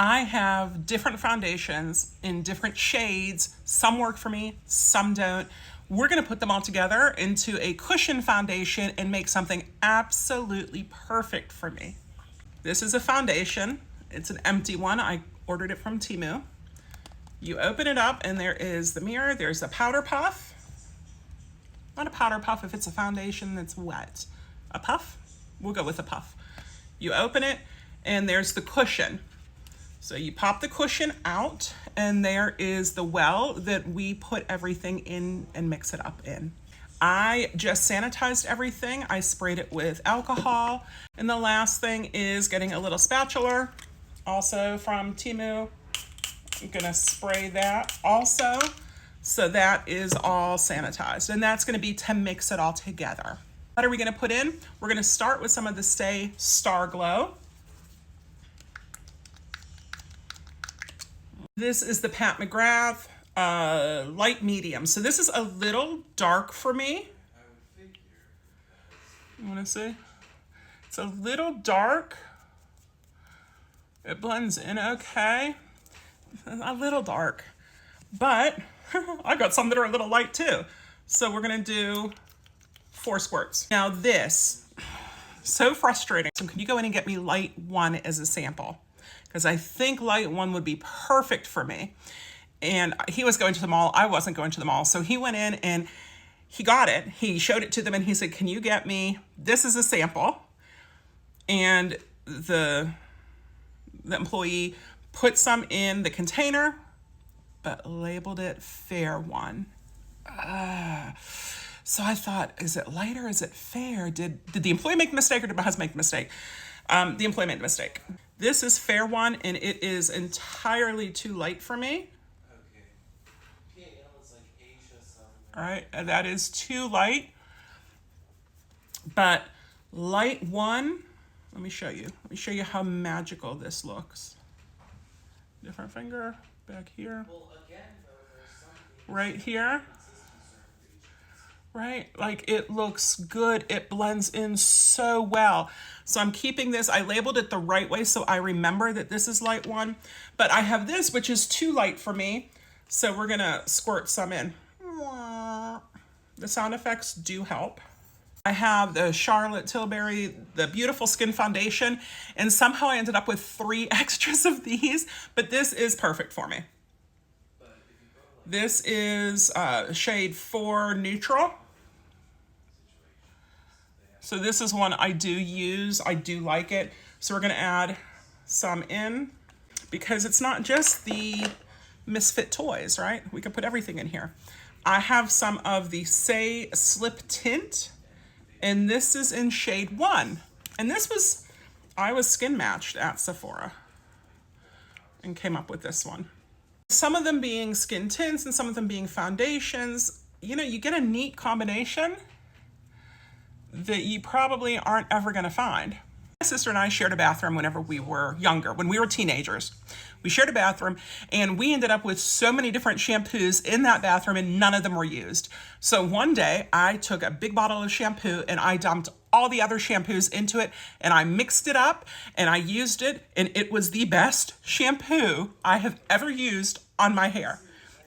I have different foundations in different shades. Some work for me, some don't. We're gonna put them all together into a cushion foundation and make something absolutely perfect for me. This is a foundation. It's an empty one. I ordered it from Temu. You open it up and there is the mirror. There's a powder puff. Not a powder puff if it's a foundation that's wet. A puff? We'll go with a puff. You open it and there's the cushion. So you pop the cushion out and there is the well that we put everything in and mix it up in. I just sanitized everything. I sprayed it with alcohol. And the last thing is getting a little spatula, also from Temu. I'm gonna spray that also. So that is all sanitized. And that's gonna be to mix it all together. What are we gonna put in? We're gonna start with some of the Stay Star Glow. This is the Pat McGrath light medium. So this is a little dark for me. You wanna see? It's a little dark. It blends in okay. A little dark, but I got some that are a little light too. So we're gonna do 4 squirts. Now this, so frustrating. So can you go in and get me light 1 as a sample? Because I think light 1 would be perfect for me. And he was going to the mall, I wasn't going to the mall. So he went in and he got it. He showed it to them and he said, can you get me, this is a sample. And the employee put some in the container, but labeled it Fair 1. So I thought, is it light or is it fair? Did the employee make a mistake or did my husband make a mistake? The employee made a mistake. This is Fair 1 and it is entirely too light for me. Okay. It's like Asia somewhere. All right, and that is too light. But light 1, let me show you. Let me show you how magical this looks. Different finger, back here. Well, again, though, there's something right here. Right, like it looks good. It blends in so well. So I'm keeping this, I labeled it the right way so I remember that this is light 1, but I have this, which is too light for me. So we're gonna squirt some in. The sound effects do help. I have the Charlotte Tilbury, the Beautiful Skin Foundation, and somehow I ended up with 3 extras of these, but this is perfect for me. This is shade 4 Neutral. So this is one I do use, I do like it. So we're gonna add some in because it's not just the Misfit toys, right? We can put everything in here. I have some of the Say Slip Tint, and this is in shade 1. And this was, I was skin matched at Sephora and came up with this one. Some of them being skin tints and some of them being foundations, you know, you get a neat combination that you probably aren't ever gonna find. My sister and I shared a bathroom whenever we were younger, when we were teenagers. We shared a bathroom and we ended up with so many different shampoos in that bathroom and none of them were used. So one day I took a big bottle of shampoo and I dumped all the other shampoos into it and I mixed it up and I used it and it was the best shampoo I have ever used on my hair.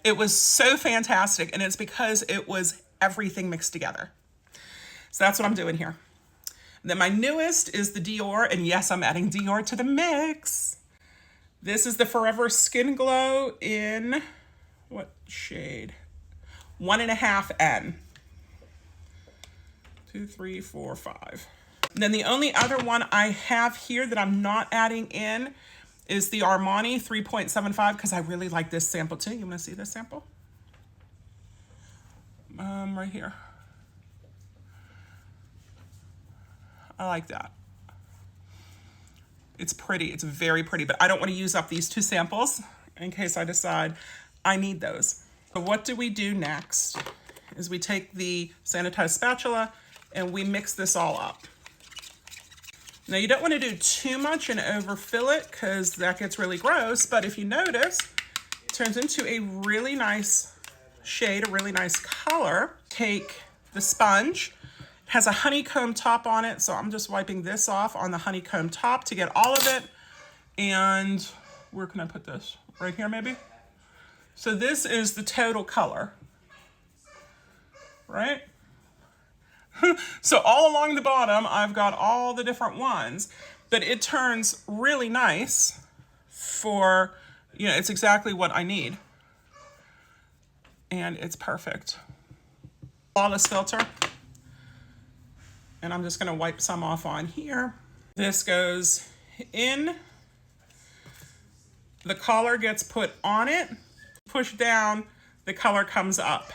It was so fantastic and it's because it was everything mixed together. So that's what I'm doing here. Then my newest is the Dior, and yes, I'm adding Dior to the mix. This is the Forever Skin Glow in, what shade? 1.5N. 2, 3, 4, 5. And then the only other one I have here that I'm not adding in is the Armani 3.75 because I really like this sample too. You want to see this sample? Right here. I like that. It's pretty, it's very pretty, but I don't want to use up these 2 samples in case I decide I need those. So what do we do next is we take the sanitized spatula and we mix this all up. Now you don't want to do too much and overfill it because that gets really gross, but if you notice, it turns into a really nice shade, a really nice color. Take the sponge, it has a honeycomb top on it, so I'm just wiping this off on the honeycomb top to get all of it, and where can I put this? Right here, maybe? So this is the total color, right? So all along the bottom, I've got all the different ones, but it turns really nice for, you know, it's exactly what I need. And it's perfect. Flawless filter. And I'm just gonna wipe some off on here. This goes in. The collar gets put on it. Push down, the color comes up.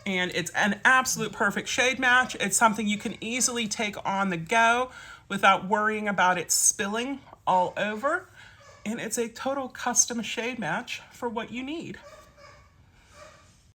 And it's an absolute perfect shade match. It's something you can easily take on the go without worrying about it spilling all over. And it's a total custom shade match for what you need.